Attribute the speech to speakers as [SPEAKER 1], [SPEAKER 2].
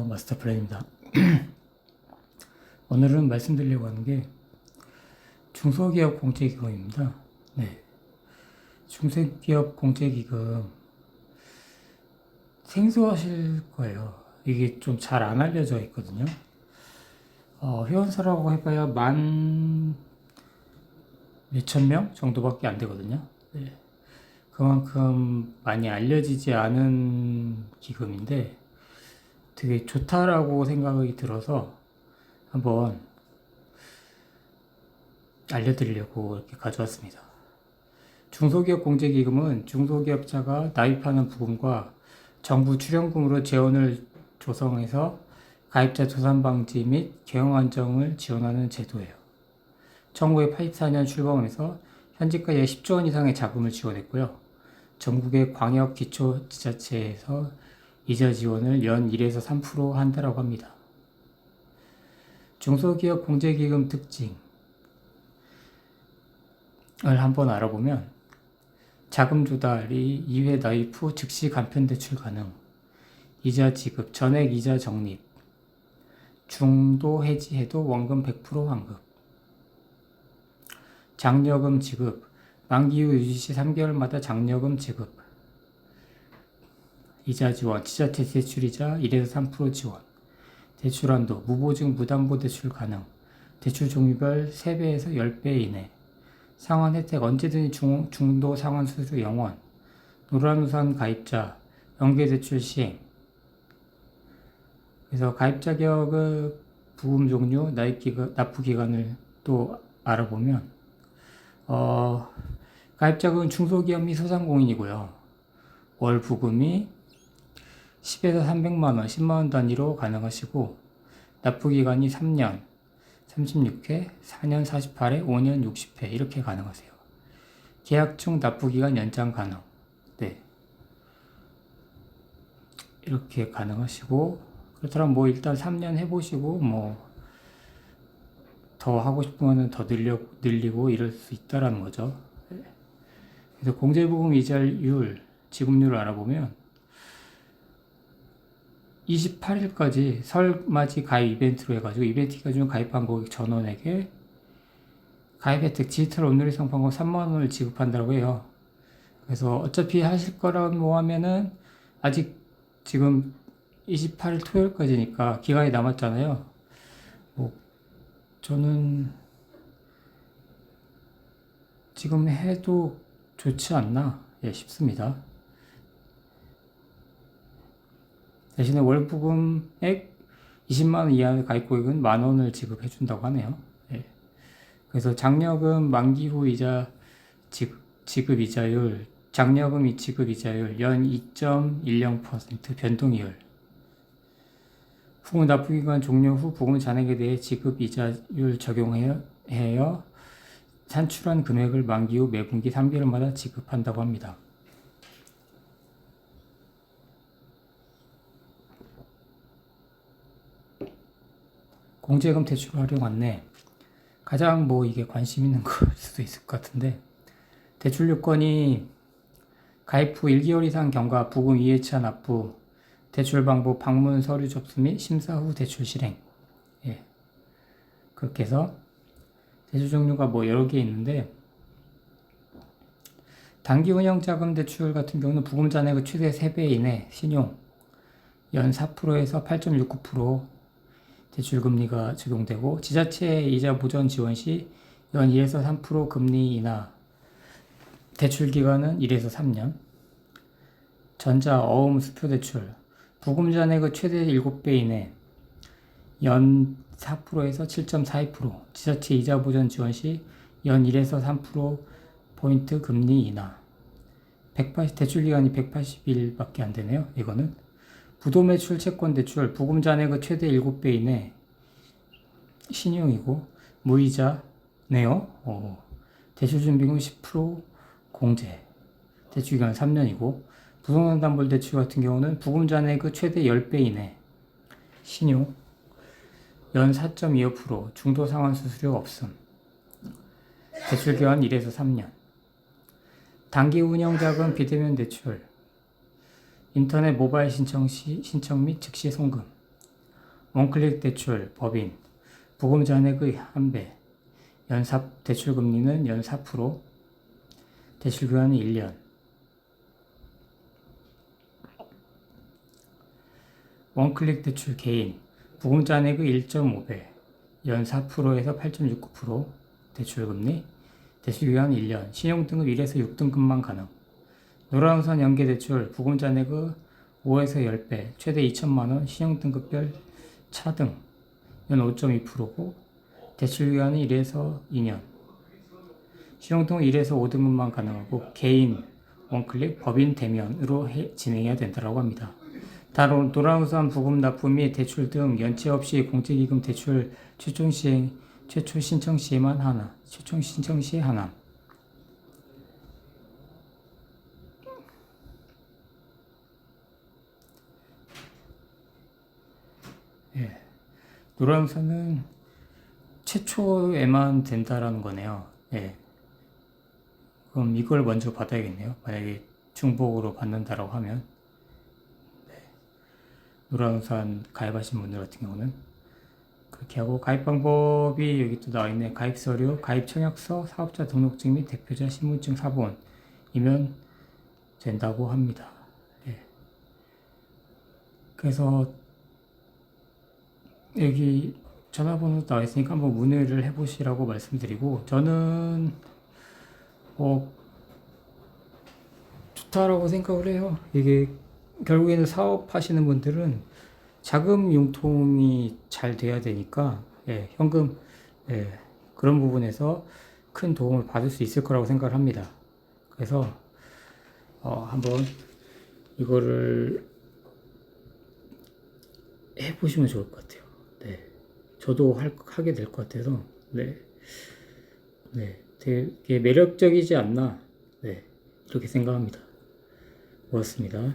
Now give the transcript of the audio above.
[SPEAKER 1] 마스터 플랜입니다. 오늘은 말씀드리려고 하는 게 중소기업 공제기금입니다. 네. 중소기업 공제기금 생소하실 거예요. 이게 좀 잘 안 알려져 있거든요. 회원수라고 해봐야 만 몇천 명 정도밖에 안 되거든요. 네. 그만큼 많이 알려지지 않은 기금인데 되게 좋다라고 생각이 들어서 한번 알려드리려고 이렇게 가져왔습니다. 중소기업 공제기금은 중소기업자가 납입하는 부금과 정부 출연금으로 재원을 조성해서 가입자 도산 방지 및 경영 안정을 지원하는 제도예요. 1984년 출범해서 현재까지 10조 원 이상의 자금을 지원했고요. 전국의 광역 기초지자체에서 이자 지원을 연 1에서 3% 한다라고 합니다. 중소기업 공제기금 특징을 한번 알아보면 자금 조달이 2회 납입 후 즉시 간편 대출 가능, 이자 지급, 전액 이자 적립, 중도 해지해도 원금 100% 환급, 장려금 지급, 만기 후 유지 시 3개월마다 장려금 지급, 이자 지원, 지자체 대출이자 1에서 3% 지원, 대출 한도, 무보증 무담보 대출 가능, 대출 종류별 3배에서 10배 이내, 상환 혜택 언제든지 중도 상환 수수료 0원, 노란우산 가입자, 연계대출 시행. 그래서 가입 자격의 부금 종류, 납부 기간을 또 알아보면, 가입 자격은 중소기업 및 소상공인이고요. 월 부금이 10에서 300만원, 10만원 단위로 가능하시고, 납부 기간이 3년, 36회, 4년 48회, 5년 60회 이렇게 가능하세요. 계약 중 납부 기간 연장 가능. 네. 이렇게 가능하시고, 그렇다면 뭐 일단 3년 해보시고 뭐 더 하고 싶으면 더 늘리고 이럴 수 있다라는 거죠. 네. 그래서 공제부금 이자율, 지급률을 알아보면 28일까지 설맞이 가입 이벤트로 해가지고 이벤트 기간 중 가입한 고객 전원에게 가입 혜택 디지털 온누리 상품권 3만원을 지급한다고 해요. 그래서 어차피 하실 거라고 하면은 아직 지금 28일 토요일까지니까 기간이 남았잖아요. 뭐 저는 지금 해도 좋지 않나 싶습니다. 대신에 월부금액 20만원 이하의 가입 고객은 만원을 지급해준다고 하네요. 예. 그래서 장려금 만기 후 이자 지급 이자율, 장려금 지급 이자율 연 2.10% 변동이율, 부금 납부기간 종료 후 부금 잔액에 대해 지급 이자율 적용하여 산출한 금액을 만기 후 매분기 3개월마다 지급한다고 합니다. 공제금 대출 활용 안내. 가장 뭐 이게 관심 있는 걸 수도 있을 것 같은데, 대출 요건이 가입 후 1개월 이상 경과, 부금 2회차 납부, 대출 방법, 방문 서류 접수 및 심사 후 대출 실행. 예. 그렇게 해서 대출 종류가 뭐 여러 개 있는데, 단기 운영 자금 대출 같은 경우는 부금 잔액의 최대 3배 이내, 신용 연 4%에서 8.69% 대출 금리가 적용되고, 지자체 이자 보전 지원 시 연 2에서 3% 금리 인하, 대출 기간은 1에서 3년, 전자 어음 수표 대출, 부금 잔액의 최대 7배 이내, 연 4%에서 7.42%, 지자체 이자 보전 지원 시 연 1에서 3%포인트 금리 인하, 대출 기간이 180일밖에 안 되네요. 이거는 부도매출 채권 대출, 부금 잔액의 최대 7배 이내, 신용이고 무이자네요. 대출 준비금 10% 공제, 대출 기간 3년이고, 부동산담보대출 같은 경우는 부금 잔액의 최대 10배 이내, 신용 연 4.25%, 중도 상환 수수료 없음, 대출 기간 1에서 3년, 단기 운영 자금 비대면 대출, 인터넷 모바일 신청 및 즉시 송금, 원클릭 대출 법인 부금 잔액의 한 배, 연사 대출 금리는 연 4%, 대출 기간은 1년. 원클릭 대출 개인 부금 잔액의 1.5배, 연 4%에서 8.69%, 대출 금리, 대출 기간 1년, 신용등급 1에서 6등급만 가능. 노란우산 연계대출 부금 잔액의 5에서 10배, 최대 2천만원, 신용등급별 차등, 연 5.2%고, 대출기간은 1에서 2년, 신용등급 1에서 5등급만 가능하고, 개인, 원클릭, 법인 대면으로 진행해야 된다고 합니다. 다른 노란우산 부금 납부 및 대출 등 연체 없이 공제기금 대출 최초 신청 시에만 하나, 최초 신청 시에 하나. 예. 노란우산은 최초에만 된다라는 거네요. 예. 그럼 이걸 먼저 받아야겠네요. 만약에 중복으로 받는다라고 하면. 네. 노란우산 가입하신 분들 같은 경우는 그렇게 하고, 가입 방법이 여기 또 나와 있네. 가입 서류, 가입 청약서, 사업자 등록증 및 대표자 신분증 사본이면 된다고 합니다. 예. 그래서 여기 전화번호 나와 있으니까 한번 문의를 해보시라고 말씀드리고, 저는 좋다라고 생각을 해요. 이게 결국에는 사업하시는 분들은 자금 융통이 잘 돼야 되니까, 예, 현금, 예, 그런 부분에서 큰 도움을 받을 수 있을 거라고 생각을 합니다. 그래서 한번 이거를 해보시면 좋을 것 같아요. 네, 저도 하게 될 것 같아서, 네, 되게 매력적이지 않나, 네, 이렇게 생각합니다. 고맙습니다.